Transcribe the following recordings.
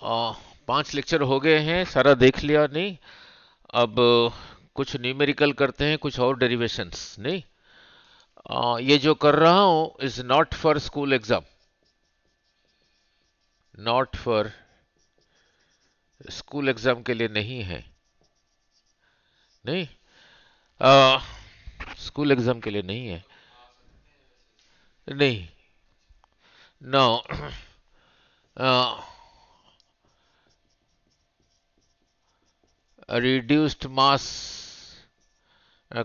आ, 5 lecture हो गए हैं, सारा देख लिया नहीं? अब कुछ न्यूमेरिकल करते हैं, कुछ और डेरिवेशंस नहीं। ये जो कर रहा हूँ is not for school exam, not for school exam के लिए नहीं है। नहीं, स्कूल एग्जाम के लिए नहीं है। नहीं, no. Reduced mass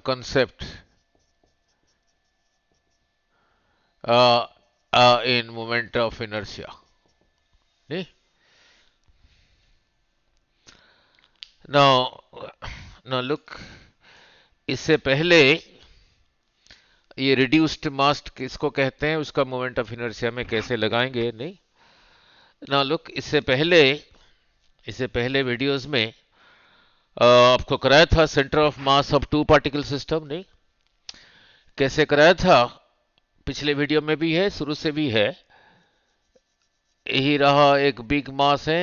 concept in moment of inertia, नहीं। now now look, इससे पहले ये रिड्यूस्ड मास किसको कहते हैं, उसका मोमेंट ऑफ इनर्शिया में कैसे लगाएंगे, नहीं। now look, इससे पहले वीडियोस में आपको कराया था centre of mass of two particle system, नहीं। कैसे कराया था, पिछले वीडियो में भी है, शुरू से भी है। यही रहा, एक बिग मास है,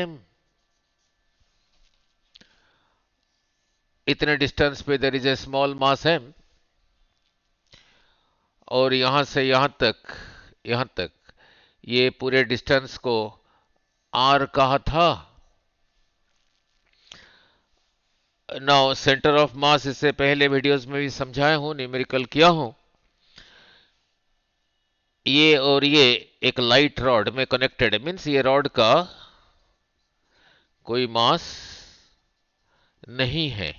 इतने डिस्टेंस पे there is a small mass है, और यहां से यहां तक ये पूरे डिस्टेंस को आर कहा था। नाउ सेंटर ऑफ मास इससे पहले वीडियोस में भी समझाया हूं, न्यूमेरिकल किया हूं। ये और ये एक लाइट रॉड में कनेक्टेड है, मीन्स ये रॉड का कोई मास नहीं है।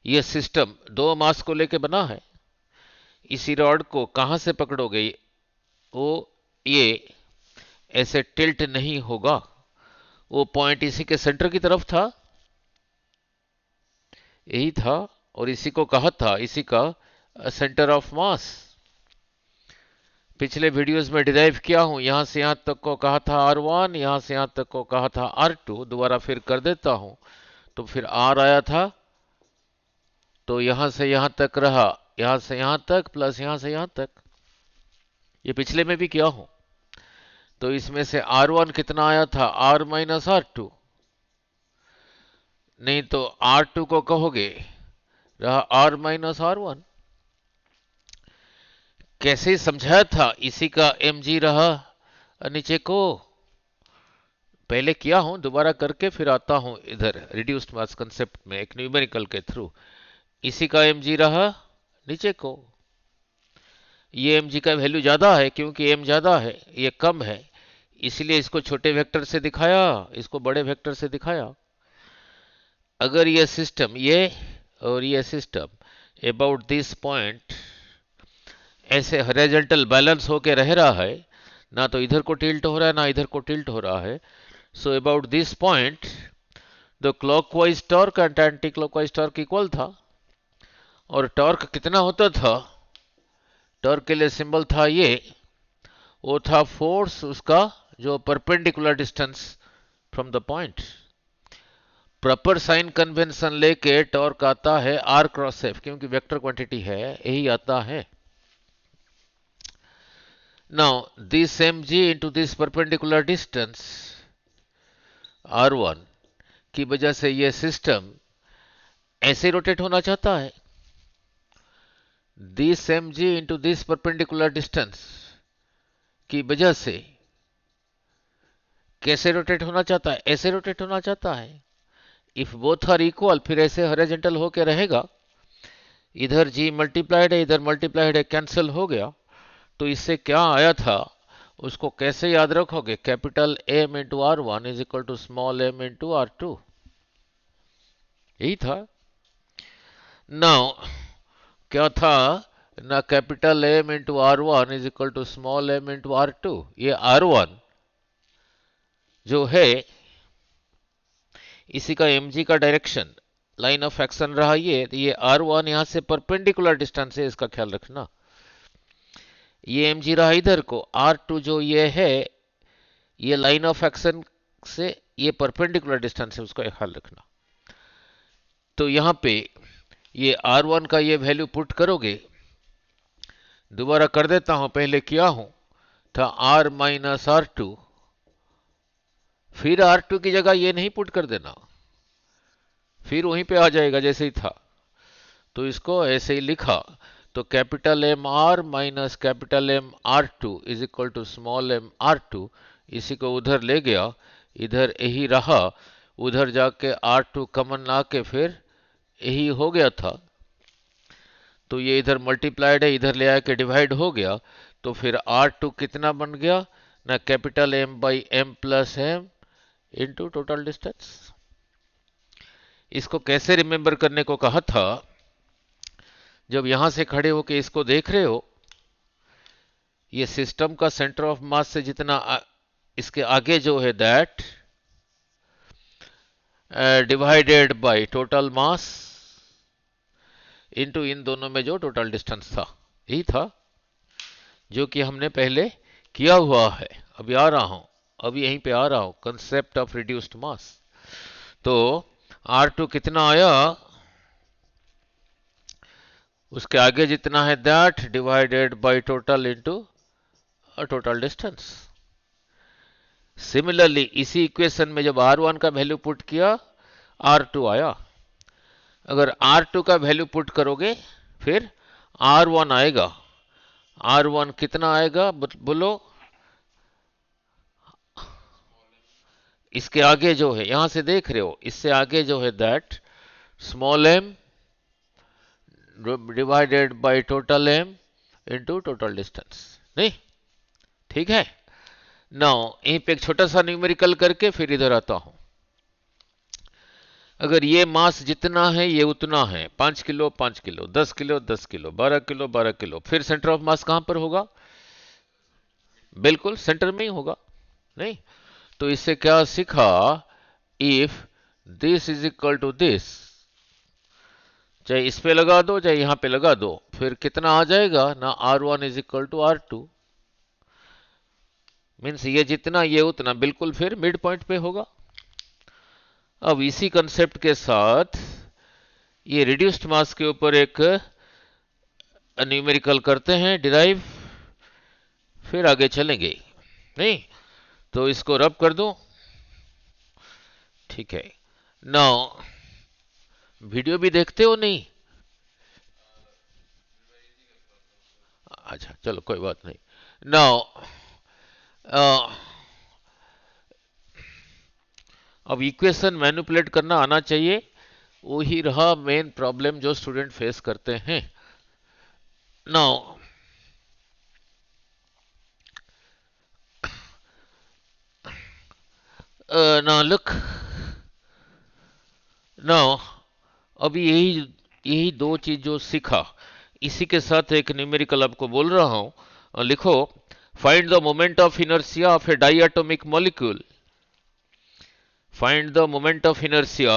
ये सिस्टम दो मास को लेके बना है। इसी रॉड को कहां से पकड़ोगे, वो ये ऐसे टिल्ट नहीं होगा। वो पॉइंट इसी के सेंटर की तरफ था, यही था, और इसी को कहा था, इसी का सेंटर ऑफ मास। पिछले वीडियोस में डिराइव किया हूं, यहां से यहां तक को कहा था R1, यहां से यहां तक को कहा था R2। दोबारा फिर कर देता हूं, तो फिर R आया था, तो यहां से यहां तक रहा, यहां से यहां तक प्लस यहां से यहां तक। ये पिछले में भी किया हूं। तो इसमें से R1 कितना आया था, R माइनस R2। नहीं तो R2 को कहोगे, रहा R माइनस R1। कैसे समझाया था, इसी का mg रहा नीचे को। पहले किया हूं, दोबारा करके फिर आता हूं इधर रिड्यूस्ड मास कंसेप्ट में, एक न्यूमेरिकल के थ्रू। इसी का mg रहा नीचे को। ये mg का वैल्यू ज्यादा है, क्योंकि m ज्यादा है, ये कम है, इसलिए इसको छोटे वेक्टर से दिखाया, इसको बड़े वेक्टर से दिखाया। अगर ये सिस्टम, ये और ये सिस्टम अबाउट दिस पॉइंट ऐसे हॉरिजॉन्टल बैलेंस होके रह रहा है, ना तो इधर को टिल्ट हो रहा है ना इधर को टिल्ट हो रहा है, so about this point the clockwise torque and anti clockwise torque equal था। और टॉर्क कितना होता था, टॉर्क के लिए सिंबल था ये, वो था फोर्स उसका जो perpendicular distance from the point. Proper sign convention लेके टॉर्क आता है आर क्रॉस एफ, क्योंकि वेक्टर क्वांटिटी है, यही आता है। Now, this mg into this perpendicular distance r1 की वजह से यह सिस्टम ऐसे रोटेट होना चाहता है। This mg into this perpendicular distance की वजह से कैसे रोटेट होना चाहता है, ऐसे रोटेट होना चाहता है। इफ बोथ आर इक्वल, फिर ऐसे हॉरिजॉन्टल होके रहेगा। इधर g मल्टीप्लाइड है, इधर मल्टीप्लाइड है, कैंसिल हो गया। तो इससे क्या आया था, उसको कैसे याद रखोगे, capital M into R1 is equal to small m into R2, यही था। नाउ क्या था ना, capital M into R1 is equal to small m into R2। ये R1 जो है, इसी का mg का डायरेक्शन, लाइन ऑफ एक्शन रहा ये R1 यहां से परपेंडिकुलर डिस्टेंस है, इसका ख्याल रखना। ये mg रहा इधर को, R2 जो ये है, ये लाइन ऑफ एक्शन से ये परपेंडिकुलर डिस्टेंस है, उसका ख्याल रखना। तो यहां पे ये R1 का ये वैल्यू पुट करोगे, दोबारा कर देता हूं, पहले किया हूं था R माइनस R2, फिर R2 की जगह ये नहीं पुट कर देना, फिर वहीं पे आ जाएगा जैसे ही था। तो इसको ऐसे ही लिखा, तो capital M R minus capital M R two is equal to small M R two. इसी को उधर ले गया, इधर यही रहा, उधर जाके R2 कॉमन आके फिर यही हो गया था। तो ये इधर मल्टीप्लाइड है, इधर ले आके डिवाइड हो गया। तो फिर R2 कितना बन गया ना, capital M by M plus M into total distance. इसको कैसे रिमेंबर करने को कहा था, जब यहां से खड़े होके इसको देख रहे हो, ये सिस्टम का सेंटर ऑफ मास से जितना इसके आगे जो है that divided by total mass into in दोनों में जो टोटल डिस्टेंस था, यही था जो कि हमने पहले किया हुआ है। अभी आ रहा हूं, अभी यहीं पे आ रहा हूं, कंसेप्ट ऑफ रिड्यूस्ड मास। तो R2 कितना आया, उसके आगे जितना है that divided by total into total distance. Similarly इसी इक्वेशन में जब R1 का वैल्यू पुट किया, R2 आया। अगर R2 का वैल्यू पुट करोगे फिर R1 आएगा। R1 कितना आएगा बोलो, इसके आगे जो है, यहां से देख रहे हो, इससे आगे जो है that small M divided by total M into total distance. नहीं, ठीक है। नाउ यहीं पे एक छोटा सा न्यूमेरिकल करके फिर इधर आता हूं। अगर ये मास जितना है ये उतना है, 5 kilo 5 kilo, 10 kilo 10 kilo, 12 kilo 12 kilo, फिर सेंटर ऑफ मास कहां पर होगा, बिल्कुल सेंटर में ही होगा। नहीं, तो इससे क्या सीखा, if this is equal to this, चाहे इस पे लगा दो चाहे यहां पे लगा दो, फिर कितना आ जाएगा ना, R1 is equal to R2। Means ये जितना ये उतना, बिल्कुल फिर मिड पॉइंट पे होगा। अब इसी कंसेप्ट के साथ ये रिड्यूस्ड मास के ऊपर एक न्यूमेरिकल करते हैं डिराइव, फिर आगे चलेंगे। नहीं, तो इसको रब कर दो, ठीक है। नाउ वीडियो भी देखते हो नहीं, अच्छा चलो कोई बात नहीं। नाउ अब इक्वेशन मैनिपुलेट करना आना चाहिए, वही रहा मेन प्रॉब्लम जो स्टूडेंट फेस करते हैं। नाउ नाउ लुक, नाउ अभी यही यही दो चीज जो सीखा, इसी के साथ एक न्यूमेरिकल आपको बोल रहा हूं, लिखो, find the moment of inertia of A diatomic molecule. Find the moment of inertia,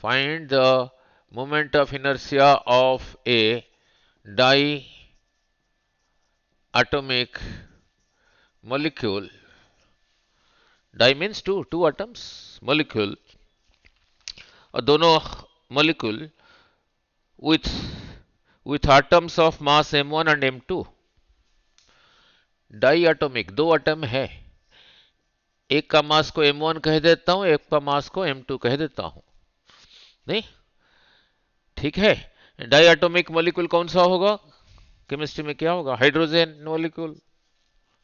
find the moment of inertia of a diatomic molecule. Di means two atoms, molecule, और दोनों molecule with atoms of mass m1 and m2। Diatomic, दो atom है, एक का मास को m1 कह देता हूं, एक का मास को m2 कह देता हूं। नहीं, ठीक है। डाइएटॉमिक मॉलिक्यूल कौन सा होगा, केमिस्ट्री में क्या होगा, हाइड्रोजन मॉलिक्यूल,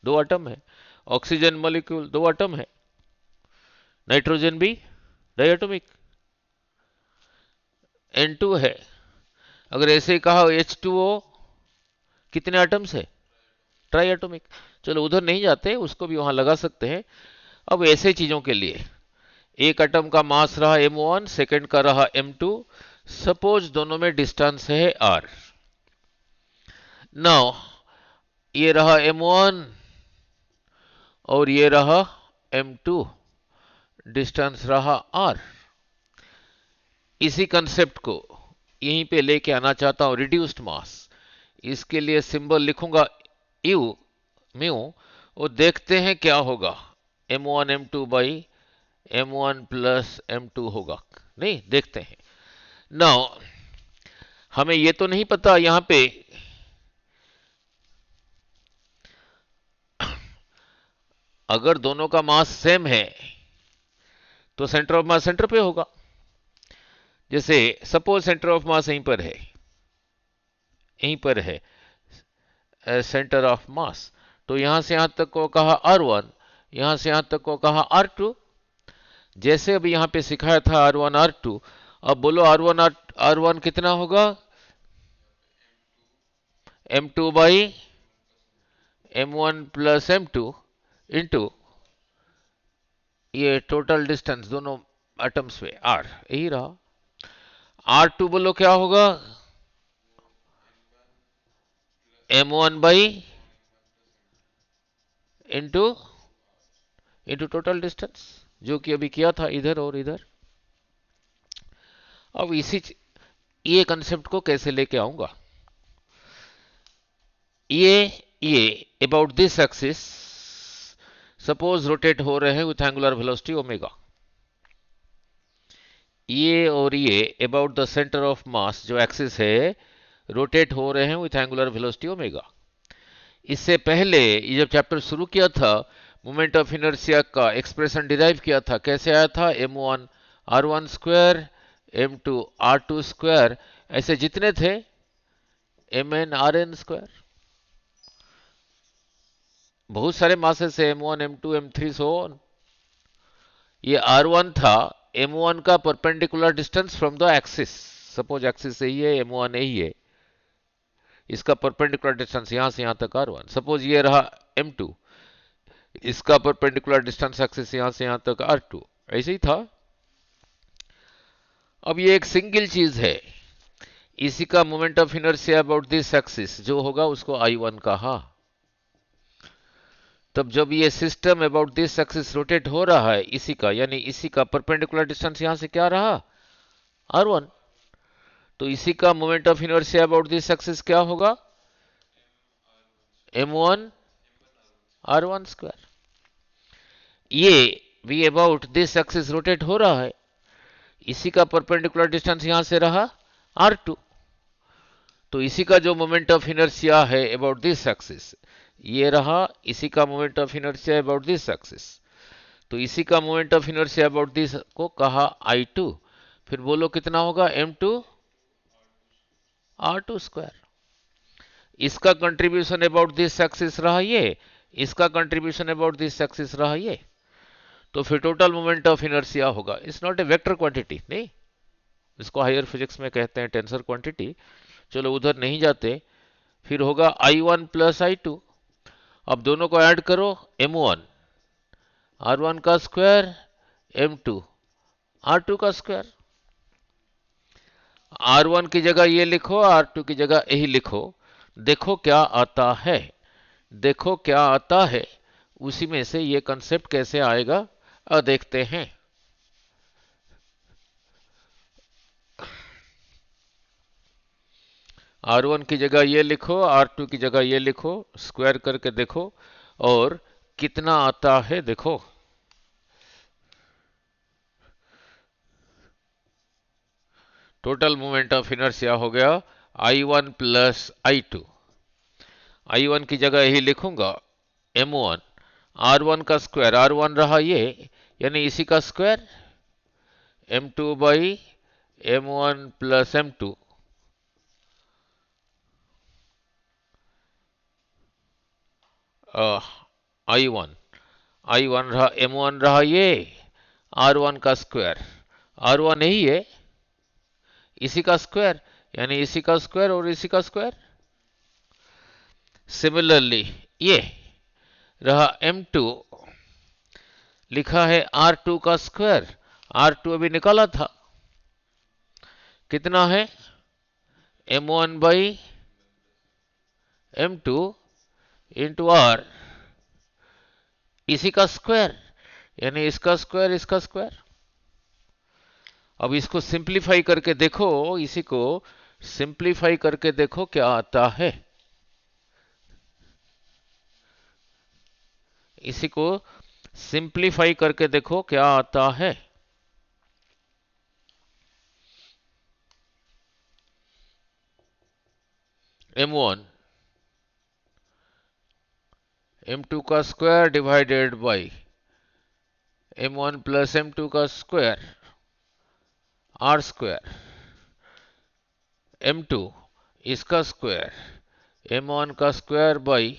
दो एटम है। ऑक्सीजन मॉलिक्यूल, दो एटम है। नाइट्रोजन भी डाइएटॉमिक, N2 है। अगर ऐसे ही कहा H2O, कितने एटम्स है, ट्राई एटॉमिक। चलो उधर नहीं जाते, उसको भी वहां लगा सकते हैं। अब ऐसे चीजों के लिए एक एटम का मास रहा m1, सेकंड का रहा m2, सपोज दोनों में डिस्टेंस है r। नाउ ये रहा m1 और ये रहा m2, डिस्टेंस रहा r। इसी कंसेप्ट को यहीं पे लेके आना चाहता हूं, रिड्यूस्ड मास। इसके लिए सिंबल लिखूंगा यू म्यू, वो देखते हैं क्या होगा, m1 m2 by m1 plus m2 होगा। नहीं, देखते हैं। नाउ हमें ये तो नहीं पता यहां पे अगर दोनों का मास सेम है तो सेंटर ऑफ मास सेंटर पे होगा। जैसे सपोज सेंटर ऑफ मास यहीं पर है, यहीं पर है सेंटर ऑफ मास, तो यहां से यहां तक को कहा R1, यहां से यहां तक को कहा R2। जैसे अभी यहां पे सिखाया था R1 R2, अब बोलो R1 R1 कितना होगा? M2 by M1 plus M2 into ये टोटल डिस्टेंस दोनों एटम्स पे R, यही रहा। R2 बोलो क्या होगा? M1 by into into total distance, जो कि अभी किया था इधर और इधर। अब ये कंसेप्ट को कैसे लेके आऊंगा? ये about this axis suppose rotate हो रहे हैं विथ एंगुलर वेलोसिटी ओमेगा। ये और ये अबाउट द सेंटर ऑफ मास जो एक्सिस है रोटेट हो रहे हैं विथ एंगुलर वेलोसिटी ओमेगा। इससे पहले ये जब चैप्टर शुरू किया था, मोमेंट ऑफ इनर्शिया का एक्सप्रेशन डिराइव किया था, कैसे आया था? M1 R1 square, M2 R2 square, ऐसे जितने थे Mn Rn स्क्वायर। बहुत सारे मासेस है, M1 M2 M3 so on. ये R1 था M1 का perpendicular distance from the axis. Suppose axis यही है, M1 यही है, इसका परपेंडिकुलर डिस्टेंस यहां से यहां तक R1। सपोज ये रहा M2, इसका परपेंडिकुलर डिस्टेंस एक्सिस यहां से यहां तक R2। ऐसे ही था। अब ये एक सिंगल चीज है, इसी का moment of inertia about this axis जो होगा उसको I1 कहा। तब जब ये system about this axis rotate हो रहा है इसी का, यानी इसी का परपेंडिकुलर डिस्टेंस यहां से क्या रहा? R1। तो इसी का moment of inertia about this axis क्या होगा? M1 R1 square. ये भी अबाउट दिस एक्सिस रोटेट हो रहा है, इसी का परपेंडिकुलर डिस्टेंस यहां से रहा R2। तो इसी का जो मोमेंट ऑफ इनर्शिया है अबाउट दिस एक्सिस, ये रहा इसी का moment of inertia about this axis. तो इसी का moment of inertia about this को कहा I2। फिर बोलो कितना होगा? M2 R2 square. इसका कंट्रीब्यूशन अबाउट दिस एक्सिस रहा ये, इसका कंट्रीब्यूशन अबाउट दिस एक्सिस रहा ये। तो फिर टोटल मोमेंट ऑफ इनर्शिया होगा। It's not a vector quantity, नहीं, इसको हायर फिजिक्स में कहते हैं टेंसर क्वांटिटी। चलो उधर नहीं जाते। फिर होगा I1 प्लस I2। अब दोनों को ऐड करो, M1 R1 का स्क्वायर, M2 R2 का स्क्वायर। R1 की जगह ये लिखो, R2 की जगह यही लिखो। देखो क्या आता है, देखो क्या आता है। उसी में से ये कंसेप्ट कैसे आएगा देखते हैं। R1 की जगह ये लिखो, R2 की जगह ये लिखो, स्क्वायर करके देखो और कितना आता है देखो। टोटल मोमेंट ऑफ इनर्शिया हो गया I1 प्लस I2। I1 की जगह यही लिखूंगा, M1 R1 का स्क्वायर, R1 रहा ये, यानी इसी का square, M2 by M1 plus M2। I1 रहा, M1 रहा ये, R1 का स्क्वायर, R1 यही है, इसी का स्क्वायर, यानी इसी का स्क्वायर और इसी का स्क्वायर। सिमिलरली ये रहा M2, लिखा है R2 का स्क्वायर, R2 अभी निकाला था, कितना है? M1 by M2 into R, इसी का स्क्वायर, यानी इसका स्क्वायर इसका स्क्वायर। अब इसको सिंप्लीफाई करके देखो, इसी को सिंप्लीफाई करके देखो क्या आता है। इसी को सिंप्लीफाई करके देखो क्या आता है। M1 m2 का square divided by m1 plus m2 का स्क्वायर आर स्क्वायर, m2 इसका स्क्वायर m1 का square by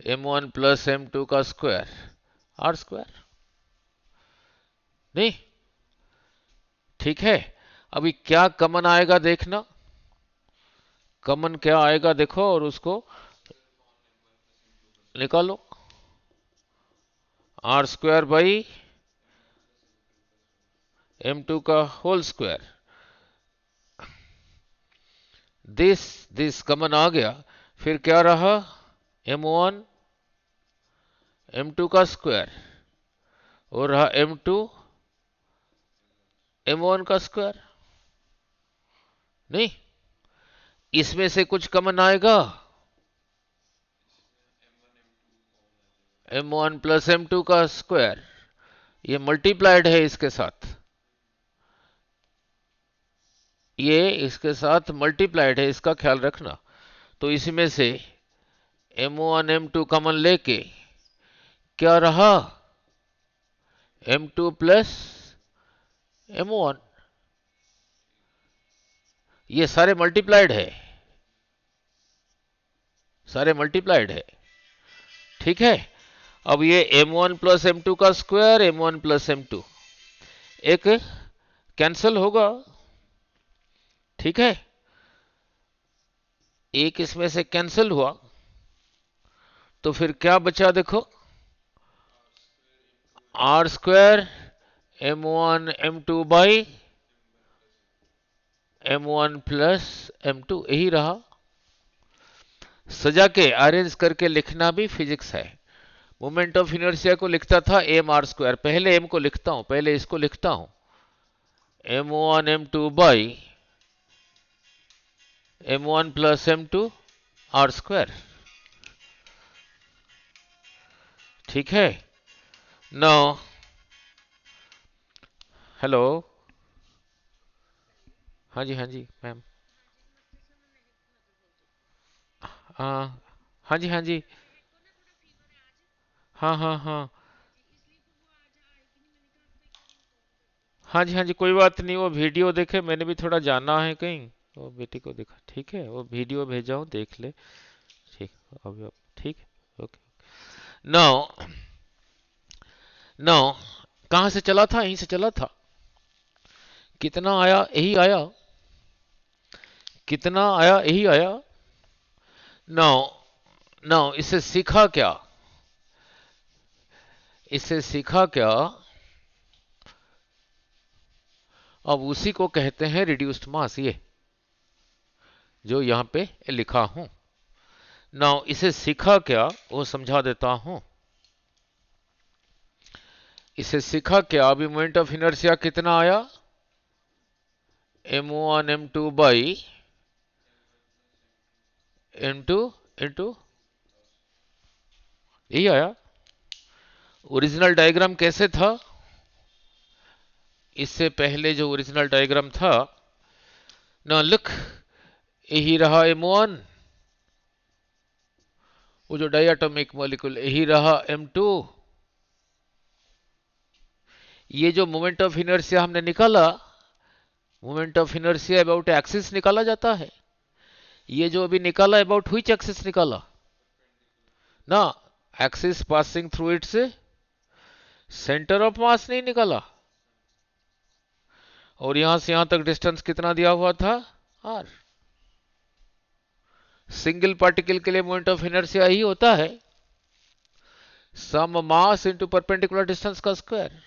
m1 plus m2 का स्क्वायर आर स्क्वायर। नहीं, ठीक है। अभी क्या कमन आएगा देखना, कमन क्या आएगा देखो और उसको निकालो। आर स्क्वायर बाई m2 का होल स्क्वायर, दिस कमन आ गया। फिर क्या रहा, m1 m2 का स्क्वायर और रहा m2 m1 का स्क्वायर। नहीं, इसमें से कुछ कमन आएगा, m1 प्लस m2 का स्क्वायर, ये मल्टीप्लाइड है इसके साथ, ये इसके साथ मल्टीप्लाइड है, इसका ख्याल रखना। तो इसमें से m1 m2 कॉमन लेके क्या रहा, m2 प्लस m1, ये सारे मल्टीप्लाइड है, सारे मल्टीप्लाइड है। ठीक है। अब ये m1 प्लस m2 का स्क्वायर, m1 प्लस m2 एक कैंसल होगा। ठीक है, एक इसमें से कैंसिल हुआ, तो फिर क्या बचा देखो, are square m1 m2 by m1 plus m2, यही रहा। सजा के अरेंज करके लिखना भी फिजिक्स है। मोमेंट ऑफ इनर्शिया को लिखता था एम आर स्क्वायर, पहले एम को लिखता हूं, पहले इसको लिखता हूं m1 m2 by m1 plus m2 are square. ठीक है। नो, हेलो, हाँ जी, हाँ जी मैम, हाँ हाँ जी, हाँ जी, हाँ हाँ हाँ हाँ जी, हाँ जी, कोई बात नहीं, वो वीडियो देखे, मैंने भी थोड़ा जाना है कहीं, वो बेटी को देखा। ठीक है, वो वीडियो भेजा हूँ, देख ले। ठीक, अभी ठीक है, ओके। नाउ, नाउ कहाँ से चला था, यहीं से चला था। कितना आया, यही आया, कितना आया, यही आया। नाउ, नाउ इससे सीखा क्या, इससे सीखा क्या, अब उसी को कहते हैं रिड्यूस्ड मास, ये जो यहां पे लिखा हूं। नाउ इसे सीखा क्या वो समझा देता हूं। इसे सीखा क्या, अभी मोमेंट ऑफ इनर्शिया कितना आया, m1 m2 by m2 into, यही आया। ओरिजिनल डायग्राम कैसे था, इससे पहले जो ओरिजिनल डायग्राम था ना, लिख, यही रहा m1, वो जो डायटोमिक मॉलिक्यूल, यही रहा m2। ये जो मोमेंट ऑफ इनर्शिया हमने निकाला, moment of inertia about axis निकाला जाता है। ये जो अभी निकाला अबाउट व्हिच एक्सिस निकाला ना, axis passing through its centre of mass नहीं निकाला। और यहां से यहां तक डिस्टेंस कितना दिया हुआ था, आर। सिंगल पार्टिकल के लिए मोमेंट ऑफ इनर्शिया ही होता है सम मास इनटू परपेंडिकुलर डिस्टेंस का स्क्वायर।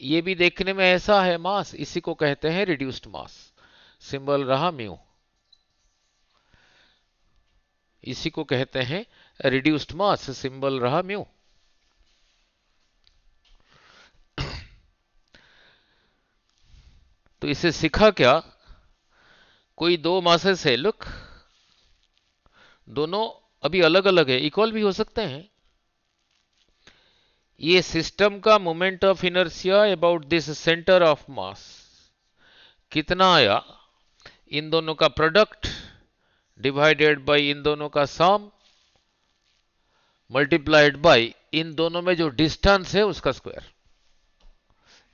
ये भी देखने में ऐसा है मास, इसी को कहते हैं रिड्यूस्ड मास, सिंबल रहा म्यू, इसी को कहते हैं रिड्यूस्ड मास, सिंबल रहा म्यू। तो इसे सीखा क्या, कोई दो मासेस है, लुक, दोनों अभी अलग अलग है, इक्वल भी हो सकते हैं। ये सिस्टम का moment of inertia about this centre of मास कितना आया, इन दोनों का प्रोडक्ट डिवाइडेड बाय इन दोनों का सम, मल्टीप्लाइड बाय इन दोनों में जो डिस्टेंस है उसका स्क्वायर,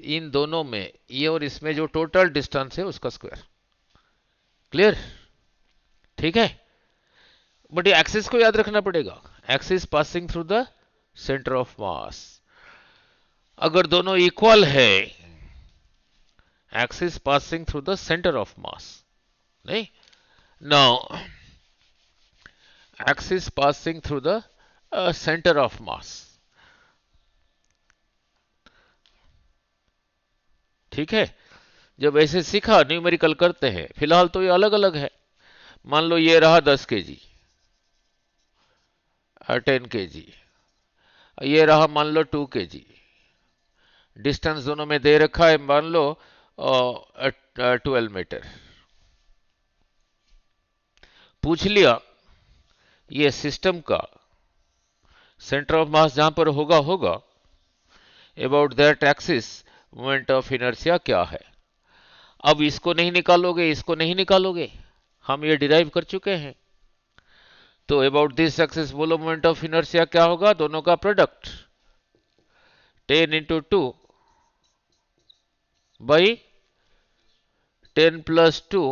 इन दोनों में, ये और इसमें जो टोटल डिस्टेंस है उसका स्क्वायर। क्लियर? ठीक है। बट ये एक्सिस को याद रखना पड़ेगा, axis passing through the centre of mass. अगर दोनों इक्वल है, axis passing through the centre of mass, नहीं, now axis passing through the centre of mass. ठीक है। जब ऐसे सीखा न्यूमेरिकल करते हैं, फिलहाल तो ये अलग अलग है। मान लो ये रहा 10 केजी, 10 केजी, ये रहा मान लो 2 केजी। डिस्टेंस दोनों में दे रखा है, मान लो 12 मीटर। पूछ लिया ये सिस्टम का सेंटर ऑफ मास जहां पर होगा होगा, about that axis moment of inertia क्या है। अब इसको नहीं निकालोगे, इसको नहीं निकालोगे, हम ये डिराइव कर चुके हैं। तो अबाउट दिस एक्सिस बोलो मोमेंट ऑफ इनर्शिया क्या होगा, दोनों का product 10 into 2 by 10 plus 2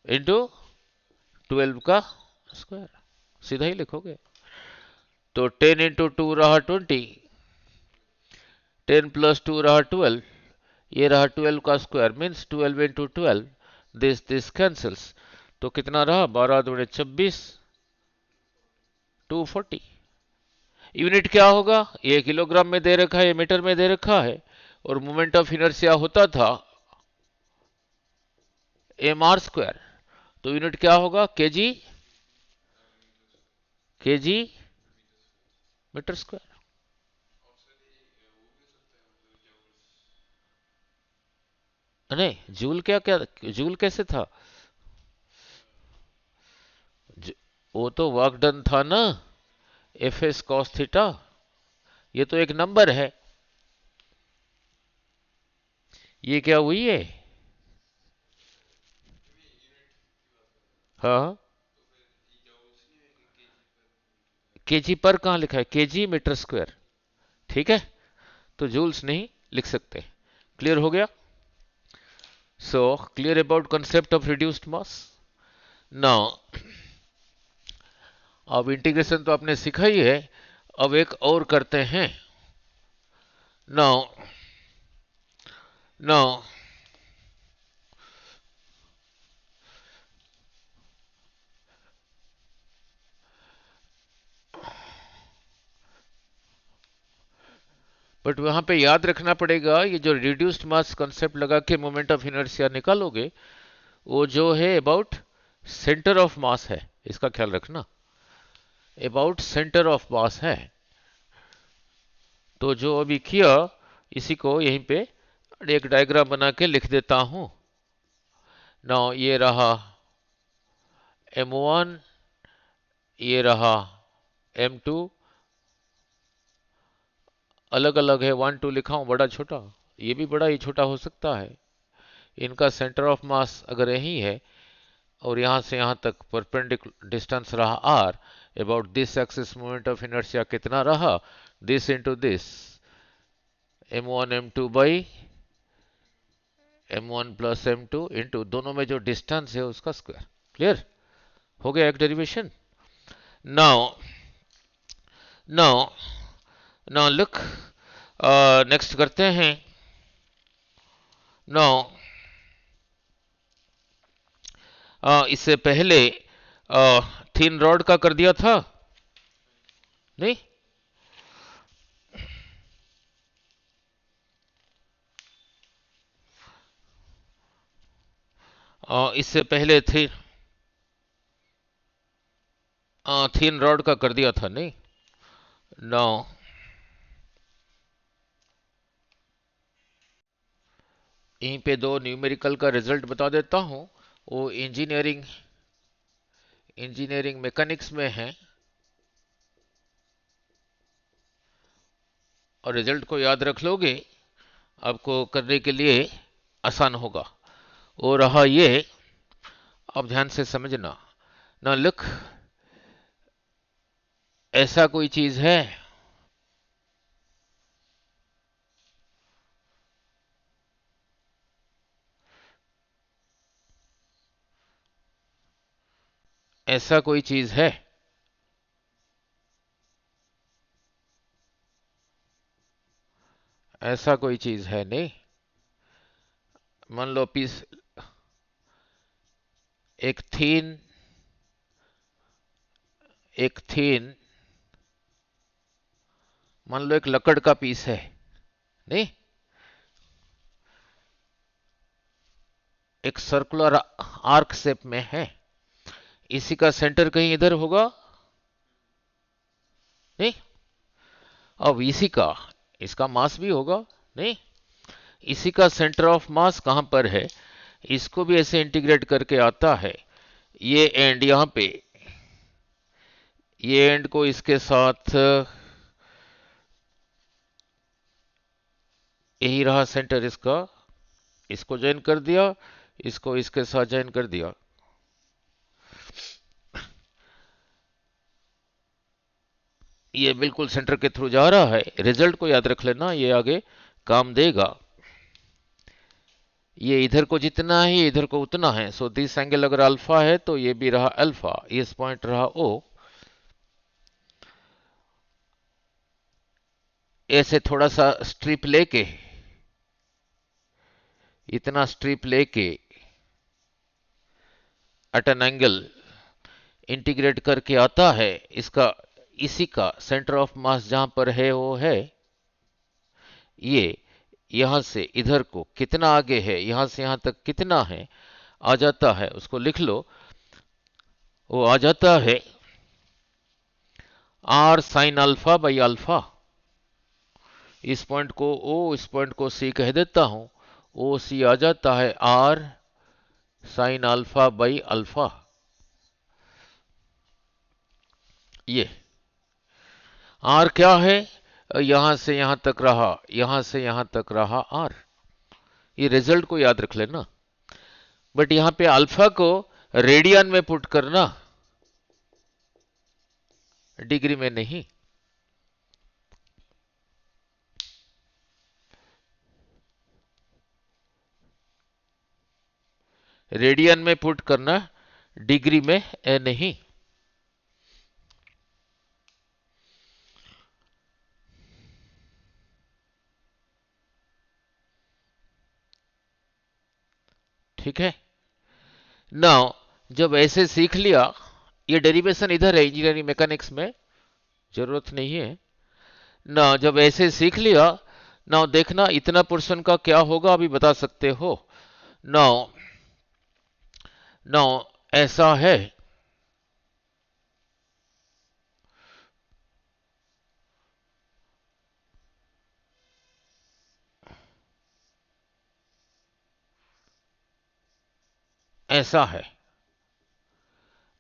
into 12 का स्क्वायर, सीधा ही लिखोगे। तो 10 इंटू 2 रहा 20, 10 प्लस 2 रहा 12, ये रहा 12 का square, means 12 into 12, this cancels. तो कितना रहा, 12 दूनी 26, 240। यूनिट क्या होगा, ये किलोग्राम में दे रखा है, ये मीटर में दे रखा है, और मोमेंट ऑफ इनर्शिया होता था mr स्क्वायर। तो यूनिट क्या होगा, केजी, केजी मीटर स्क्वायर। नहीं, जूल क्या क्या, जूल कैसे था, वो तो वर्क डन था ना, एफ एस कॉस थीटा, ये तो एक नंबर है। ये क्या हुई है, हाँ, केजी पर कहां लिखा है, केजी मीटर स्क्वायर। ठीक है, तो जूल्स नहीं लिख सकते। क्लियर हो गया? So clear about concept of reduced mass. Now अब इंटीग्रेशन तो आपने सीखा ही है, अब एक और करते हैं। नाउ नाउ बट वहां पे याद रखना पड़ेगा, ये जो रिड्यूस्ड मास कंसेप्ट लगा के मोमेंट ऑफ इनर्शिया निकालोगे, वो जो है अबाउट सेंटर ऑफ मास है, इसका ख्याल रखना, अबाउट सेंटर ऑफ मास है। तो जो अभी किया, इसी को यहीं पे एक डायग्राम बना के लिख देता हूं। नाउ ये रहा m1, ये रहा m2, अलग अलग है, 1 2 लिखा हूं बड़ा छोटा, ये भी बड़ा ही छोटा हो सकता है। इनका सेंटर ऑफ मास अगर यही है, और यहां से यहां तक परपेंडिकुलर डिस्टेंस रहा r, about this axis moment of inertia कितना रहा, this into this, m1 m2 by m1 plus m2 into दोनों में जो डिस्टेंस है उसका स्क्वायर। क्लियर हो गया एक derivation. Now now now look, next करते हैं। नाउ इससे पहले थिन रॉड का कर दिया था, नहीं, इससे पहले थिन रॉड का कर दिया था, नहीं। नाउ यहीं पे दो न्यूमेरिकल का रिजल्ट बता देता हूं, वो इंजीनियरिंग मैकेनिक्स में है, और रिजल्ट को याद रख लोगे, आपको करने के लिए आसान होगा। वो रहा ये, अब ध्यान से समझना। ना लुक, ऐसा कोई चीज है? ऐसा कोई चीज है? ऐसा कोई चीज है नहीं। मान लो पीस, एक थीन, एक थीन, मान लो एक लकड़ का पीस है, नहीं, एक सर्कुलर आर्क शेप में है, इसी का सेंटर कहीं इधर होगा, नहीं, अब इसी का, इसका मास भी होगा, नहीं, इसी का सेंटर ऑफ मास कहां पर है, इसको भी ऐसे इंटीग्रेट करके आता है, ये एंड यहां पे, ये एंड को इसके साथ, यही रहा सेंटर इसका, इसको ज्वाइन कर दिया, इसको इसके साथ ज्वाइन कर दिया, ये बिल्कुल सेंटर के थ्रू जा रहा है। रिजल्ट को याद रख लेना, ये आगे काम देगा। ये इधर को जितना है, इधर को उतना है। सो दिस एंगल अगर अल्फा है तो ये भी रहा अल्फा, इस पॉइंट रहा ओ। ऐसे थोड़ा सा स्ट्रिप लेके, इतना स्ट्रिप लेके एट एन एंगल इंटीग्रेट करके आता है, इसका, इसी का सेंटर ऑफ मास जहां पर है वो है ये, यहां से इधर को कितना आगे है, यहां से यहां तक कितना है, आ जाता है, उसको लिख लो, वो आ जाता है R sine alpha by alpha. इस पॉइंट को ओ, इस पॉइंट को सी कह देता हूं, ओ सी आ जाता है R sine alpha by alpha. ये आर क्या है, यहां से यहां तक रहा, यहां से यहां तक रहा आर, ये रिजल्ट को याद रख लेना। बट यहां पे अल्फा को रेडियन में पुट करना, डिग्री में नहीं। रेडियन में पुट करना, डिग्री में नहीं। ठीक है। नाउ जब ऐसे सीख लिया, ये डेरिवेशन इधर है इंजीनियरिंग मैकेनिक्स में, जरूरत नहीं है ना। जब ऐसे सीख लिया, नाउ देखना इतना पोर्शन का क्या होगा अभी बता सकते हो। नाउ, नाउ ऐसा है, ऐसा है,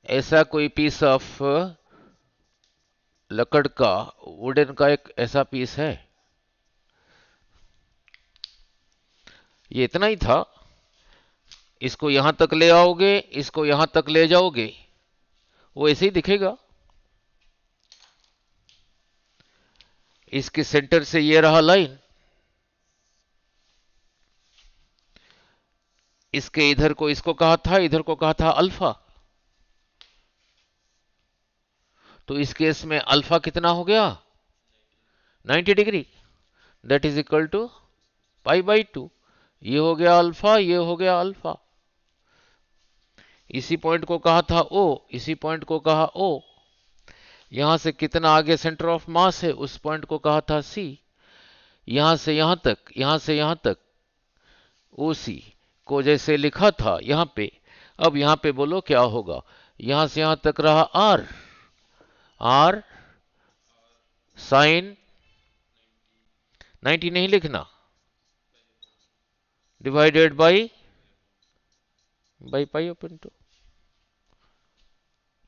ऐसा कोई पीस ऑफ लकड़ का, वुडन का एक ऐसा पीस है, ये इतना ही था। इसको यहां तक ले आओगे, इसको यहां तक ले जाओगे, वो ऐसे ही दिखेगा। इसके सेंटर से ये रहा लाइन, इसके इधर को इसको कहा था, इधर को कहा था अल्फा। तो इस केस में अल्फा कितना हो गया, 90 degree, that is equal to pi by 2। ये हो गया अल्फा, ये हो गया अल्फा। इसी पॉइंट को कहा था ओ, इसी पॉइंट को कहा ओ। यहां से कितना आगे सेंटर ऑफ मास है, उस पॉइंट को कहा था सी। यहां से यहां तक, यहां से यहां तक ओ सी को जैसे लिखा था यहां पे, अब यहां पे बोलो क्या होगा। यहां से यहां तक रहा आर, आर साइन 90 नहीं लिखना, divided by pi open two.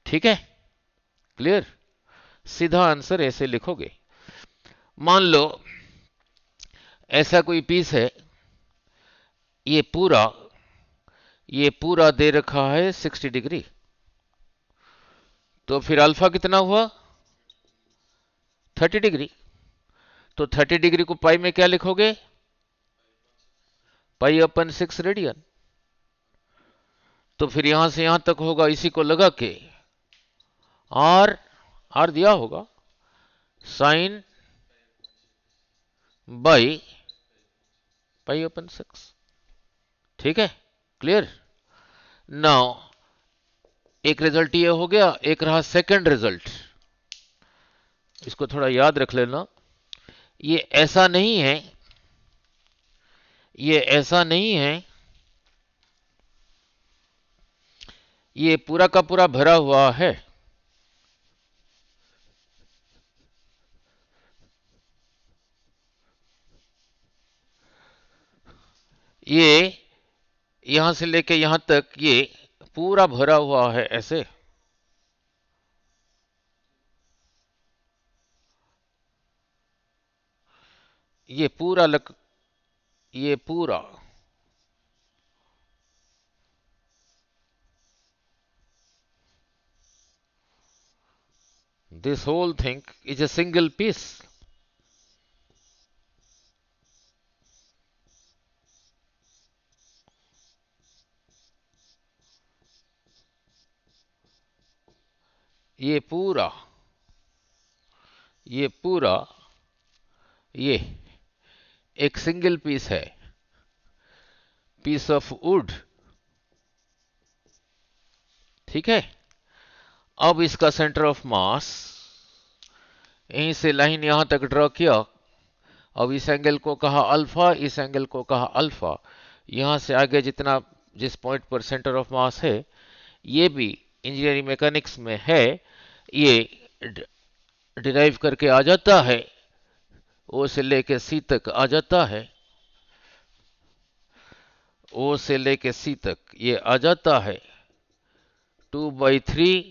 ठीक है, क्लियर। सीधा आंसर ऐसे लिखोगे। मान लो ऐसा कोई पीस है, ये पूरा, ये पूरा दे रखा है 60 डिग्री, तो फिर अल्फा कितना हुआ, 30 डिग्री। तो 30 डिग्री को पाई में क्या लिखोगे? पाई/6 रेडियन। तो फिर यहां से यहां तक होगा, इसी को लगा के आर, आर दिया होगा, साइन बाई पाई/6। ठीक है, क्लियर। नाउ एक रिजल्ट ये हो गया, एक रहा सेकंड रिजल्ट, इसको थोड़ा याद रख लेना। ये ऐसा नहीं है, ये ऐसा नहीं है, ये पूरा का पूरा भरा हुआ है। ये यहां से लेके यहां तक ये पूरा भरा हुआ है ऐसे। ये पूरा ये पूरा this whole thing is a single piece. ये पूरा, ये पूरा, ये एक सिंगल पीस है, पीस ऑफ वुड। ठीक है, अब इसका सेंटर ऑफ मास, यहीं से लाइन यहां तक ड्रॉ किया। अब इस एंगल को कहा अल्फा, इस एंगल को कहा अल्फा। यहां से आगे जितना, जिस पॉइंट पर सेंटर ऑफ मास है, ये भी इंजीनियरिंग मैकेनिक्स में है, ये डिराइव करके आ जाता है, ओ से लेके सी तक आ जाता है, ओ से लेके सी तक ये आ जाता है 2/3,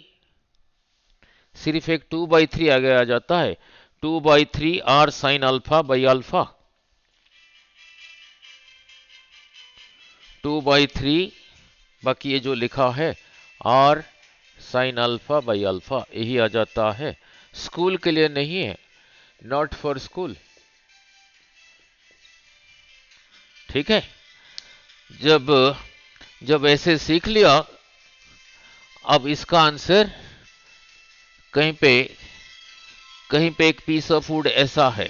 सिर्फ एक 2/3 आगे आ जाता है, 2/3 R sine alpha by alpha, 2/3, बाकी ये जो लिखा है R sine alpha by alpha, यही आ जाता है। स्कूल के लिए नहीं है, नॉट फॉर स्कूल। ठीक है, जब जब ऐसे सीख लिया, अब इसका आंसर कहीं पे एक पीस ऑफ वुड ऐसा है,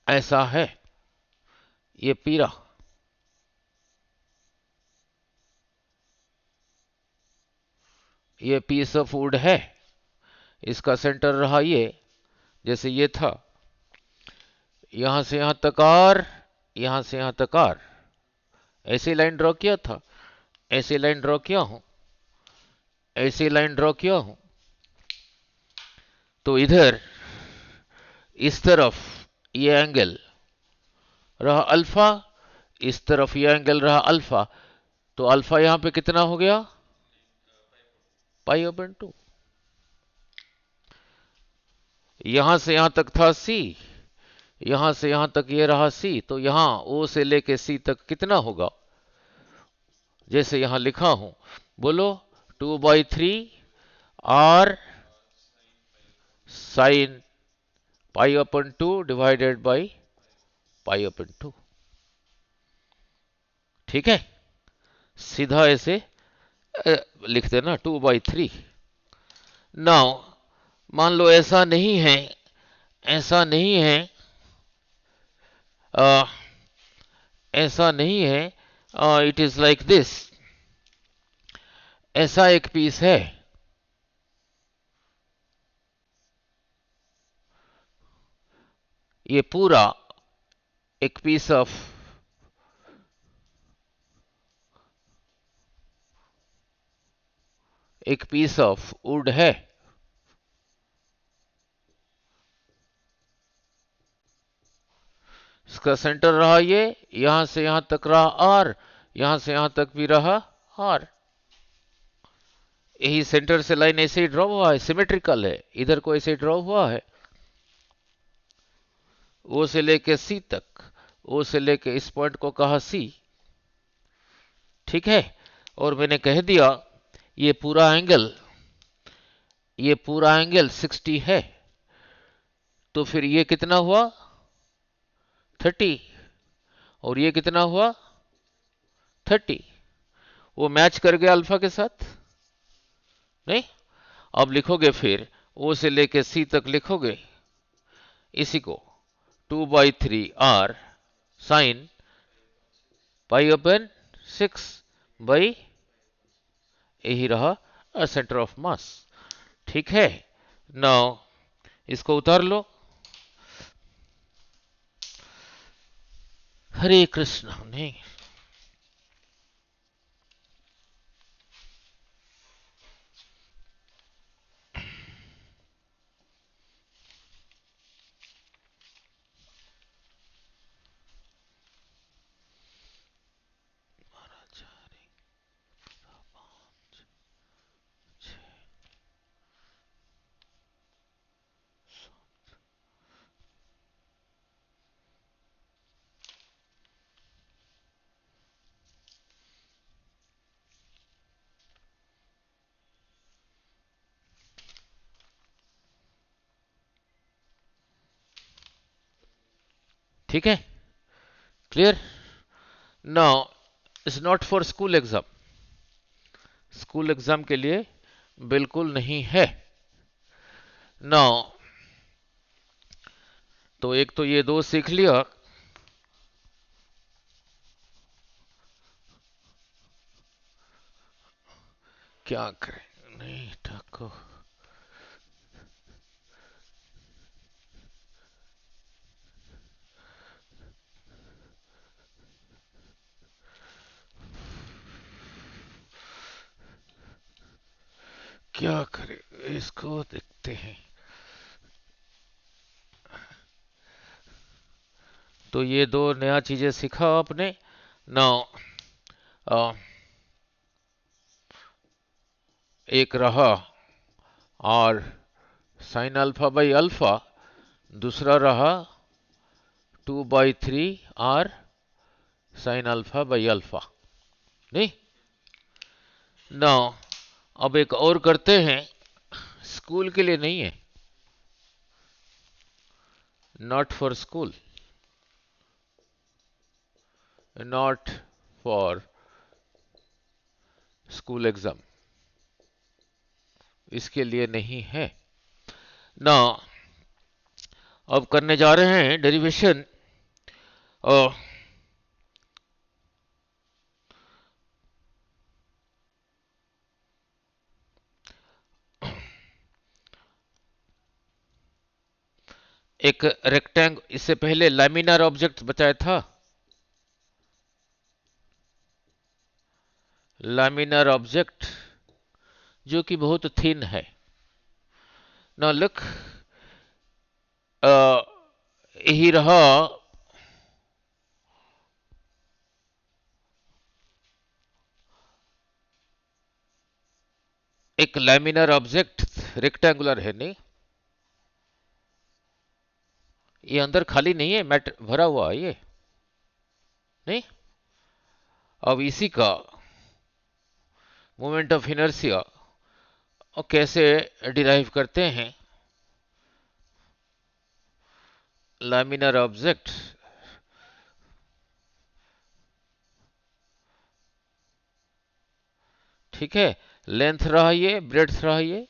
ऐसा है, ये पीरा, ये पीस ऑफ वुड है, इसका सेंटर रहा ये, जैसे ये था, यहां से यहां तक आर, यहां से यहां तक आर, ऐसी लाइन ड्रॉ किया था, ऐसी लाइन ड्रॉ किया हूं, ऐसी लाइन ड्रॉ किया हूं। तो इधर इस तरफ ये एंगल रहा अल्फा, इस तरफ ये एंगल रहा अल्फा, तो अल्फा यहां पे कितना हो गया? पाई/2। यहां से यहां तक था सी, यहां से यहां तक ये रहा सी, तो यहां ओ से लेके सी तक कितना होगा? जैसे यहां लिखा हूं, बोलो 2/3 आर साइन पाई/2 डिवाइडेड बाई पाई/2। ठीक है, सीधा ऐसे लिख देना 2/3। नाउ मान लो ऐसा नहीं है, ऐसा नहीं है, आ, ऐसा नहीं है, इट इज लाइक दिस, ऐसा एक पीस है, ये पूरा एक पीस ऑफ, एक पीस ऑफ वुड है, इसका सेंटर रहा ये, यहां से यहां तक रहा आर, यहां से यहां तक भी रहा आर, यही सेंटर से लाइन ऐसे ही ड्रॉ हुआ है, सिमेट्रिकल है, इधर को ऐसे ड्रॉ हुआ है, ओ से लेके सी तक, ओ से लेके इस पॉइंट को कहा सी। ठीक है, और मैंने कह दिया ये पूरा एंगल ये पूरा एंगल 60 है, तो फिर ये कितना हुआ 30, और ये कितना हुआ 30। वो मैच कर गया अल्फा के साथ, नहीं? अब लिखोगे फिर ओ से लेके सी तक लिखोगे इसी को 2/3 r साइन पाई अपन 6 यही रहा सेंटर ऑफ मास। ठीक है, नाउ इसको उतार लो। हरे कृष्ण। नहीं, ठीक है, clear. Now is not for school exam, school exam के लिए बिल्कुल नहीं है। नाउ तो एक तो ये दो सीख लिया, क्या करें, नहीं ठाकुर। क्या करें, इसको देखते हैं। तो ये दो नया चीजें सीखा आपने। नाउ एक रहा और साइन अल्फा बाई अल्फा, दूसरा रहा 2/3 r sign alpha by alpha, नहीं? नाउ अब एक और करते हैं, स्कूल के लिए नहीं है, not for school, not for school exam, इसके लिए नहीं है ना। अब करने जा रहे हैं डेरिवेशन। एक रेक्टेंग, इससे पहले लैमिनार ऑब्जेक्ट बताया था, लैमिनार ऑब्जेक्ट जो कि बहुत थिन है। ना लुक, यही रहा एक लैमिनार ऑब्जेक्ट, रेक्टेंगुलर है, नहीं? ये अंदर खाली नहीं है, मैट भरा हुआ है ये, नहीं? अब इसी का मोमेंट ऑफ इनर्शिया और कैसे डिराइव करते हैं, लैमिनार ऑब्जेक्ट ठीक है, लेंथ रहा ये, ब्रेड्थ रहा ये,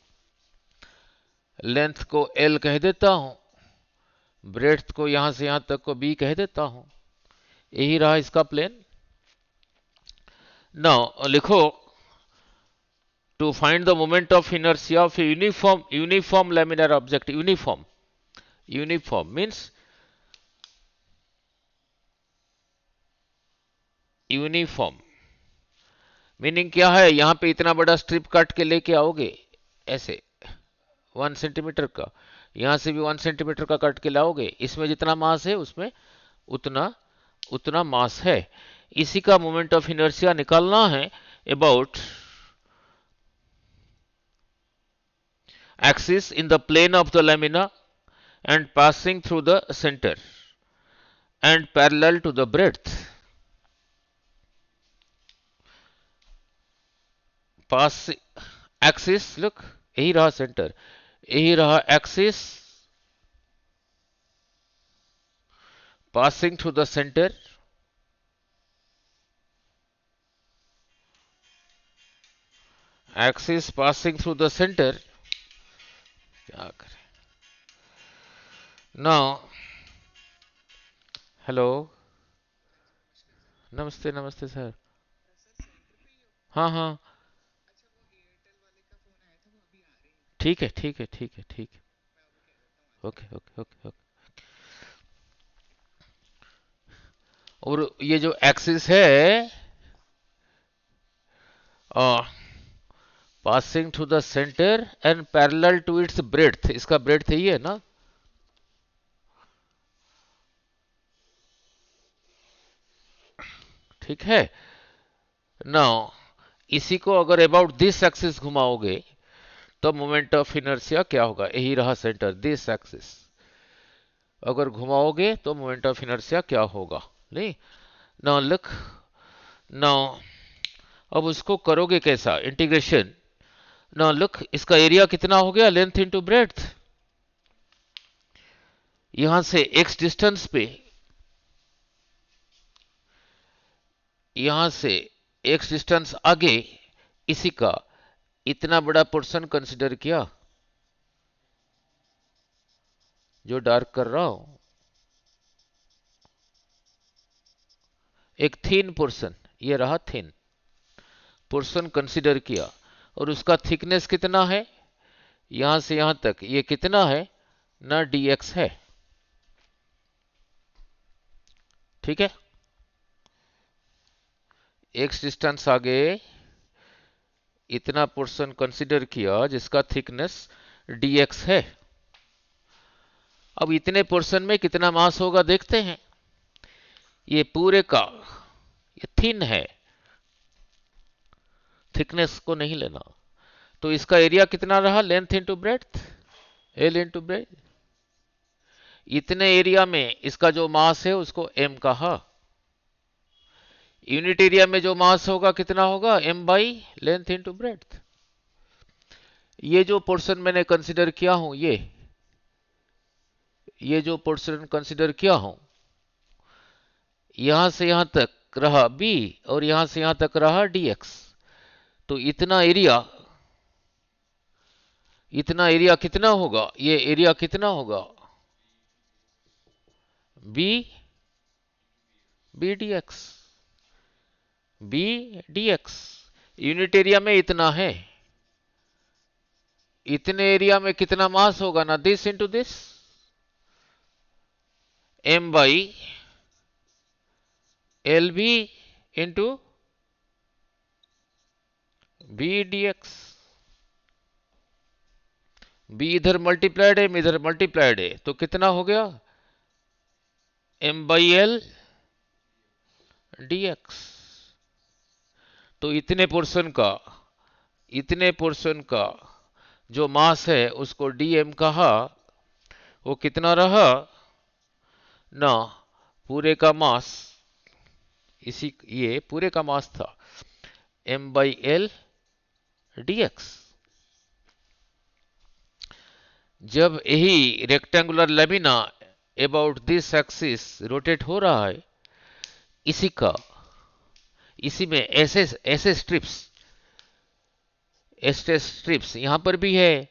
लेंथ को L कह देता हूं, ब्रेड्थ को यहां से यहां तक को B कह देता हूं, यही रहा इसका प्लेन। नाउ लिखो, to find the moment of inertia of uniform laminar object, uniform means uniform meaning क्या है, यहां पे इतना बड़ा स्ट्रिप काट के लेके आओगे ऐसे 1 सेंटीमीटर का, यहां से भी 1 सेंटीमीटर का काट के लाओगे, इसमें जितना मास है उसमें उतना उतना मास है। इसी का मोमेंट ऑफ इनर्शिया निकालना है about axis in the plane of the lamina and passing through the center and parallel to the breadth. Pass axis, look, यही रहा सेंटर, यही रहा axis passing through the centre, axis passing through the centre. क्या करें now? Hello, नमस्ते नमस्ते sir. हाँ हाँ, ठीक है ठीक है ठीक है ठीक है। Okay okay okay okay. और ये जो एक्सिस है passing to the centre and parallel to its breadth, इसका ब्रेड्थ यही है ना? ठीक है। नाउ इसी को अगर अबाउट दिस एक्सिस घुमाओगे तो मोमेंट ऑफ इनर्शिया क्या होगा? यही रहा सेंटर, दिस एक्सिस अगर घुमाओगे तो मोमेंट ऑफ इनर्शिया क्या होगा? नहीं। नाउ लुक, नाउ अब उसको करोगे कैसा इंटीग्रेशन? नाउ लुक, इसका एरिया कितना हो गया? Length into breadth. यहां से एक्स डिस्टेंस पे, यहां से एक्स डिस्टेंस आगे इसी का इतना बड़ा पोर्शन कंसिडर किया, जो डार्क कर रहा हूं, एक थिन पोर्शन, ये रहा थिन पोर्शन कंसिडर किया, और उसका थिकनेस कितना है? यहां से यहां तक ये कितना है ना? dx है। ठीक है, एक्स डिस्टेंस आगे इतना पोर्शन कंसिडर किया जिसका थिकनेस dx है। अब इतने पोर्शन में कितना मास होगा देखते हैं। ये पूरे का ये थिन है, थिकनेस को नहीं लेना, तो इसका एरिया कितना रहा? Length into breadth, L into breadth. इतने एरिया में इसका जो मास है उसको m कहा। यूनिट एरिया में जो मास होगा कितना होगा? m by length into breadth. ये जो पोर्शन मैंने कंसिडर किया हूं, ये जो पोर्शन कंसिडर किया हूं, यहां से यहां तक रहा b और यहां से यहां तक रहा dx। तो इतना एरिया कितना होगा? ये एरिया कितना होगा? b b dx, b dx। Unit area में इतना है, इतने एरिया में कितना मास होगा ना? This into this, m by L B into B D X. B इधर मल्टीप्लाइड है, इधर मल्टीप्लाइड है, तो कितना हो गया? m by L D X. तो इतने पोर्शन का जो मास है उसको dm कहा, वो कितना रहा ना? पूरे का मास, ये पूरे का मास था m by L D x. जब यही rectangular lamina about this axis rotate हो रहा है, इसी में ऐसे स्ट्रिप्स यहां पर भी है,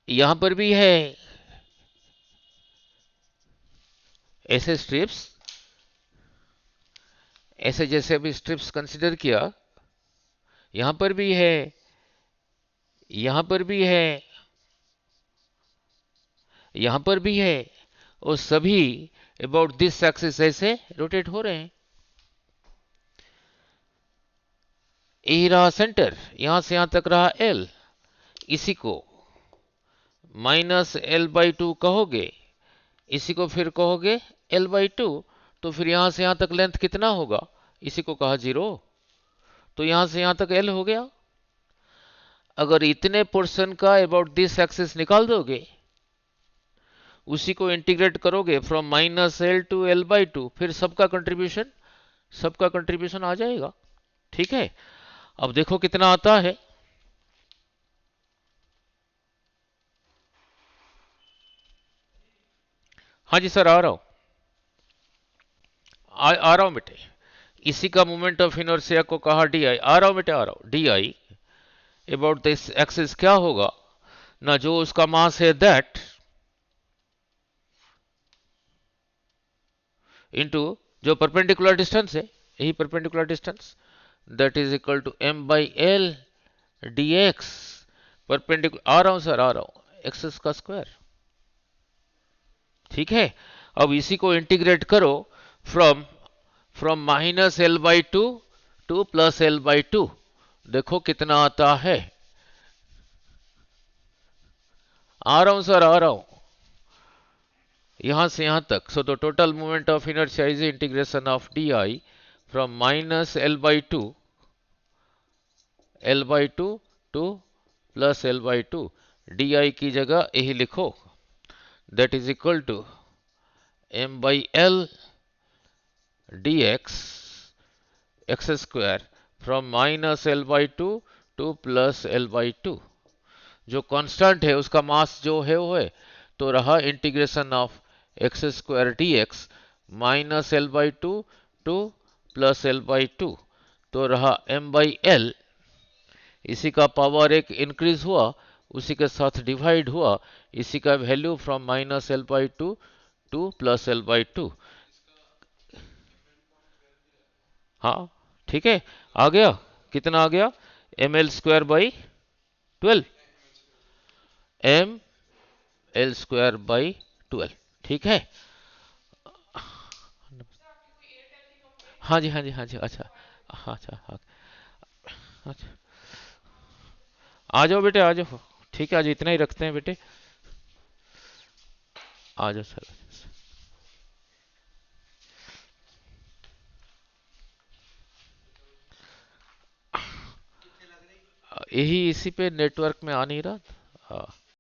यहां पर भी है, ऐसे स्ट्रिप्स, ऐसे जैसे अभी स्ट्रिप्स कंसिडर किया, यहां पर भी है, यहां पर भी है, यहां पर भी है, और सभी अबाउट दिस एक्सिस ऐसे रोटेट हो रहे हैं। यही रहा सेंटर, यहां से यहां तक रहा एल। इसी को -l/2 कहोगे, इसी को फिर कहोगे l/2, तो फिर यहां से यहां तक लेंथ कितना होगा? इसी को कहा 0, तो यहां से यहां तक l हो गया। अगर इतने पोर्शन का अबाउट दिस एक्सिस निकाल दोगे, उसी को इंटीग्रेट करोगे फ्रॉम -l टू l/2, फिर सबका कंट्रीब्यूशन आ जाएगा। ठीक है, अब देखो कितना आता है। हाँ जी सर, आ रहा हूँ। आ रहा हूँ बेटे। इसी का मोमेंट ऑफ इनर्शिया को कहा डी आई। आ रहा हूँ बेटे, आ रहा हूँ। D I about this axis क्या होगा ना, जो उसका मास है दैट इनटू जो परपेंडिकुलर डिस्टेंस है, यही perpendicular distance, that is equal to M by L D X. Perpendicular आ रहा हूं सर, आ रहा हूं, एक्स का स्क्वायर। ठीक है। अब इसी को इंटीग्रेट करो from from minus L by two plus L by to. देखो कितना आता है। आ रहा हूं सर, आ रहा हूं, यहां से यहां तक। So the total moment of inertia is integration of D I from minus L by two plus L by two. D I की जगह यही लिखो, that is equal to M by L D X square from minus L by two plus L by two. जो constant है उसका mass जो है वो है, तो रहा integration of X square D X minus L by two plus L by to, तो रहा एम बाई एल। इसी का पावर एक इंक्रीज हुआ, उसी के साथ डिवाइड हुआ, इसी का value from minus L by two plus L by two. हाँ ठीक है, आ गया। कितना आ गया? M L square by 12, M L square by 12। ठीक है। हाँ जी, हाँ जी, हाँ जी, अच्छा। हाँ, अच्छा, हाँ, अच्छा। आ जाओ बेटे, आ जाओ। ठीक है, आज इतना ही रखते हैं बेटे। आ जाओ सर। यही इसी पे नेटवर्क में आ नहीं रहा। हाँ।